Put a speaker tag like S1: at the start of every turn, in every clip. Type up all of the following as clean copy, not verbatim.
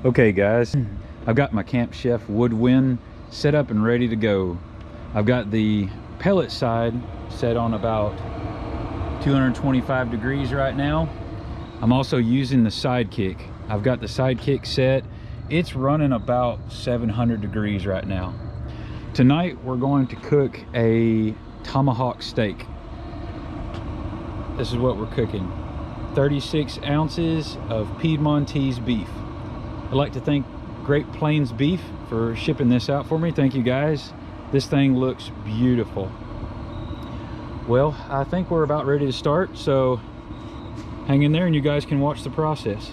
S1: Okay guys, I've got my Camp Chef Woodwind set up and ready to go. I've got the pellet side set on about 225 degrees right now. I'm also using the Sidekick. I've got the Sidekick set. It's running about 700 degrees right now. Tonight we're going to cook a tomahawk steak. This is what we're cooking. 36 ounces of Piedmontese beef. I'd like to thank Great Plains Beef for shipping this out for me. Thank you guys. This thing looks beautiful. Well, I think we're about ready to start, so hang in there and you guys can watch the process.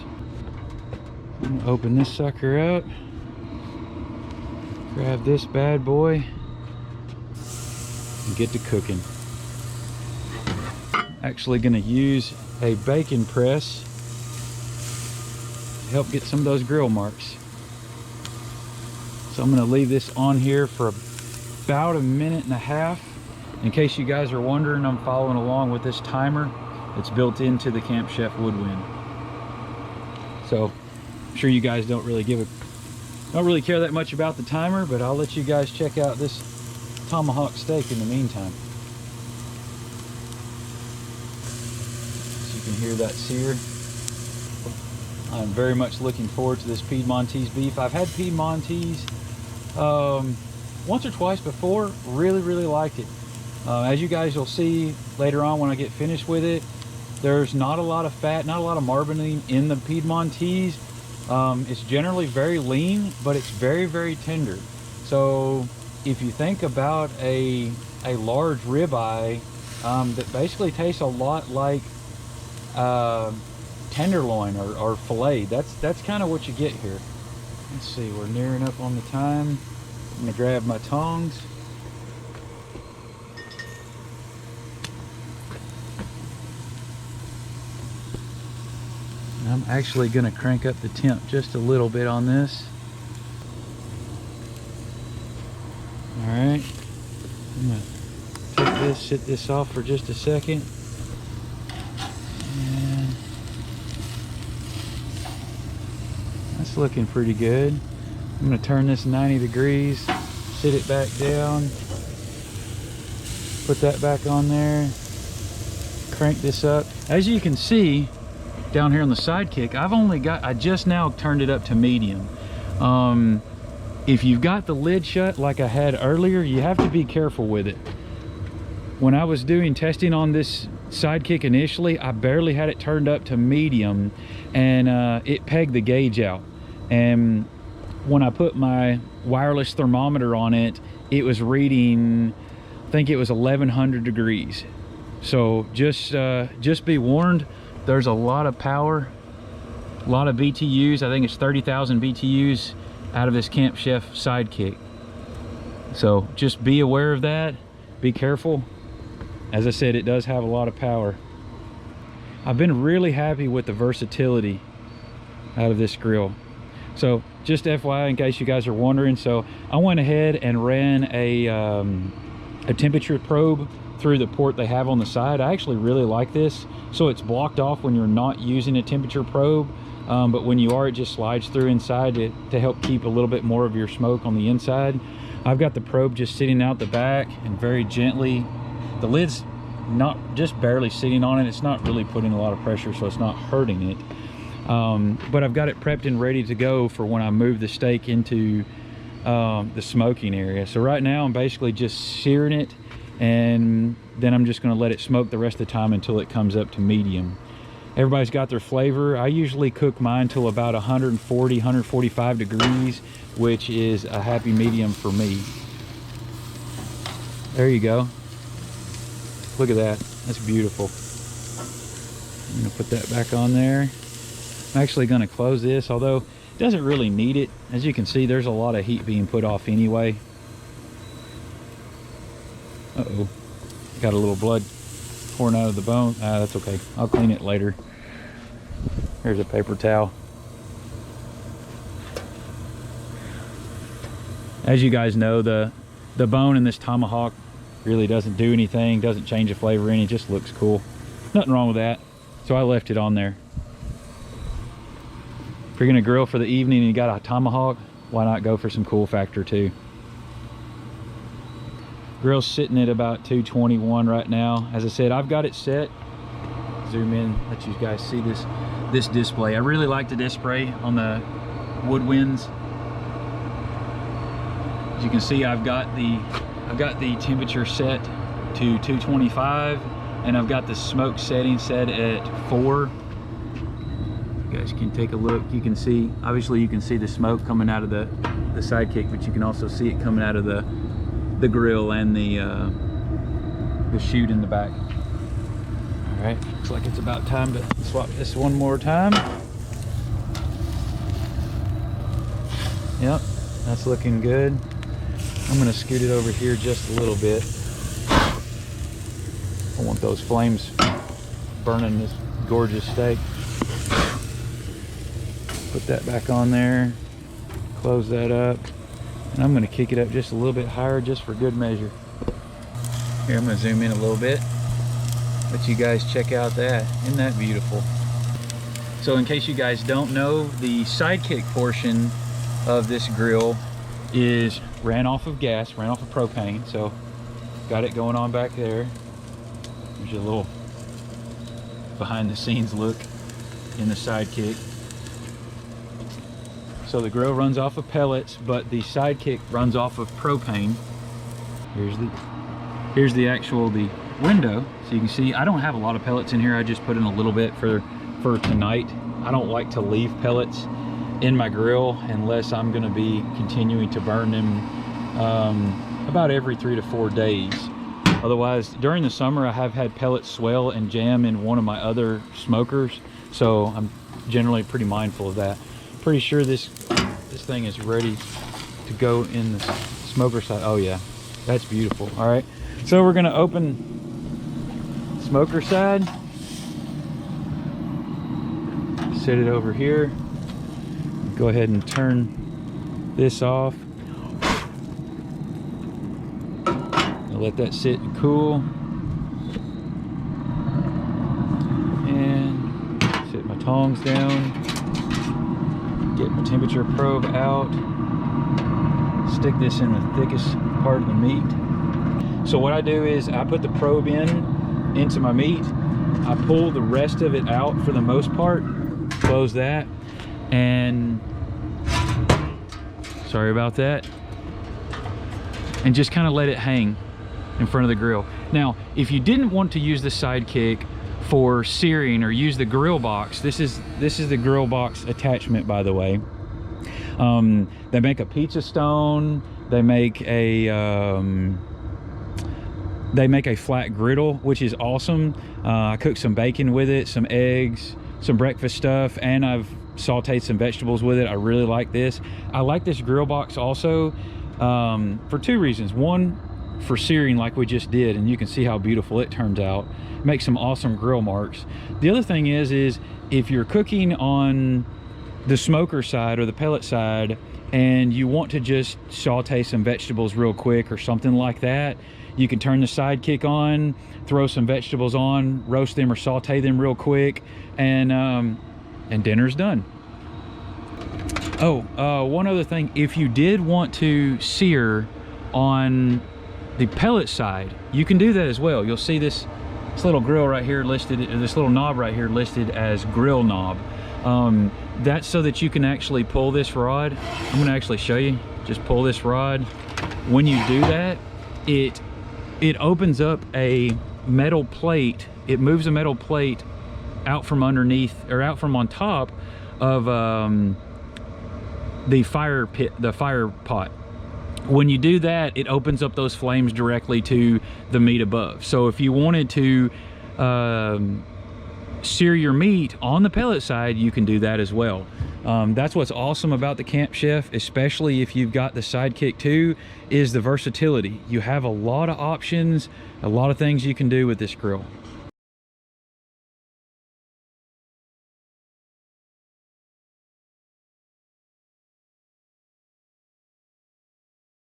S1: I'm gonna open this sucker out, grab this bad boy, and get to cooking. Actually gonna use a bacon press to help get some of those grill marks. So I'm gonna leave this on here for about a minute and a half. In case you guys are wondering, I'm following along with this timer. It's built into the Camp Chef Woodwind. So I'm sure you guys don't really care that much about the timer, but I'll let you guys check out this tomahawk steak in the meantime. So you can hear that sear. I'm very much looking forward to this Piedmontese beef. I've had Piedmontese once or twice before. Really liked it. As you guys will see later on when I get finished with it, there's not a lot of fat, not a lot of marbling in the Piedmontese. It's generally very lean, but it's very tender. So if you think about a large ribeye that basically tastes a lot like tenderloin or fillet, that's kind of what you get here. Let's see, we're nearing up on the time. I'm gonna grab my tongs. I'm actually gonna crank up the temp just a little bit on this. All right, I'm gonna take this, sit this off for just a second. And that's looking pretty good. I'm gonna turn this 90 degrees, sit it back down, put that back on there, crank this up. As you can see, down here on the Sidekick, I just now turned it up to medium. If you've got the lid shut like I had earlier, you have to be careful with it. When I was doing testing on this Sidekick initially, I barely had it turned up to medium, and it pegged the gauge out. And when I put my wireless thermometer on it, it was reading, I think it was 1100 degrees. So just be warned. There's a lot of power, a lot of BTUs. I think it's 30,000 BTUs out of this Camp Chef Sidekick. So just be aware of that. Be careful. As I said, it does have a lot of power. I've been really happy with the versatility out of this grill. So just FYI, in case you guys are wondering, so I went ahead and ran a temperature probe through the port they have on the side. I actually really like this. So it's blocked off when you're not using a temperature probe, but when you are, it just slides through inside to help keep a little bit more of your smoke on the inside. I've got the probe just sitting out the back and very gently, the lid's not just barely sitting on it. It's not really putting a lot of pressure, so it's not hurting it. But I've got it prepped and ready to go for when I move the steak into the smoking area. So right now I'm basically just searing it, and then I'm just going to let it smoke the rest of the time until it comes up to medium. Everybody's got their flavor. I usually cook mine till about 140, 145 degrees, which is a happy medium for me. There you go. Look at that. That's beautiful. I'm going to put that back on there. I'm actually going to close this, although it doesn't really need it. As you can see, there's a lot of heat being put off anyway. Uh-oh, got a little blood pouring out of the bone. That's okay, I'll clean it later. Here's a paper towel. As you guys know, the bone in this tomahawk really doesn't do anything, doesn't change the flavor any, it just looks cool. Nothing wrong with that, so I left it on there. If you're gonna grill for the evening and you got a Tomahawk, why not go for some cool factor too? Grill's sitting at about 221 right now. As I said, I've got it set. Zoom in, let you guys see this display. I really like the display on the Woodwinds. As you can see, I've got the temperature set to 225, and I've got the smoke setting set at 4. You guys can take a look. You can see, obviously you can see the smoke coming out of the Sidekick, but you can also see it coming out of the grill and the chute in the back. All right, looks like it's about time to swap this one more time. Yep, that's looking good. I'm gonna scoot it over here just a little bit. I want those flames burning this gorgeous steak. Put that back on there, close that up, and I'm gonna kick it up just a little bit higher just for good measure. Here, I'm gonna zoom in a little bit. Let you guys check out that. Isn't that beautiful? So in case you guys don't know, the Sidekick portion of this grill is ran off of gas, ran off of propane. So got it going on back there. There's a little behind the scenes look in the Sidekick. So the grill runs off of pellets, but the Sidekick runs off of propane. Here's the actual window. So you can see I don't have a lot of pellets in here. I just put in a little bit for tonight. I don't like to leave pellets in my grill unless I'm going to be continuing to burn them about every 3 to 4 days. Otherwise, during the summer, I have had pellets swell and jam in one of my other smokers, so I'm generally pretty mindful of that. Pretty sure this thing is ready to go in the smoker side. Oh yeah, that's beautiful. All right, so we're gonna open smoker side, set it over here, go ahead and turn this off. I'll let that sit and cool, and set my tongs down, get my temperature probe out, stick this in the thickest part of the meat. So what I do is I put the probe into my meat, I pull the rest of it out for the most part, close that, and sorry about that, and just kind of let it hang in front of the grill. Now, if you didn't want to use the Sidekick for searing or use the grill box, this is the grill box attachment, by the way. They make a pizza stone, they make a flat griddle, which is awesome. I cooked some bacon with it, some eggs, some breakfast stuff, and I've sauteed some vegetables with it. I really like this. I like this grill box also for 2 reasons. One, for searing like we just did, and you can see how beautiful it turns out. It makes some awesome grill marks. The other thing is if you're cooking on the smoker side or the pellet side and you want to just saute some vegetables real quick or something like that, you can turn the Sidekick on, throw some vegetables on, roast them or saute them real quick, and dinner's done. Oh, one other thing, if you did want to sear on the pellet side, you can do that as well. You'll see this little grill right here listed, this little knob right here listed as grill knob. That's so that you can actually pull this rod. I'm gonna actually show you. Just pull this rod. When you do that, it opens up a metal plate. It moves a metal plate out from underneath, or out from on top of the fire pit, the fire pot. When you do that, it opens up those flames directly to the meat above. So if you wanted to sear your meat on the pellet side, you can do that as well. That's what's awesome about the Camp Chef, especially if you've got the Sidekick too, is the versatility. You have a lot of options, a lot of things you can do with this grill.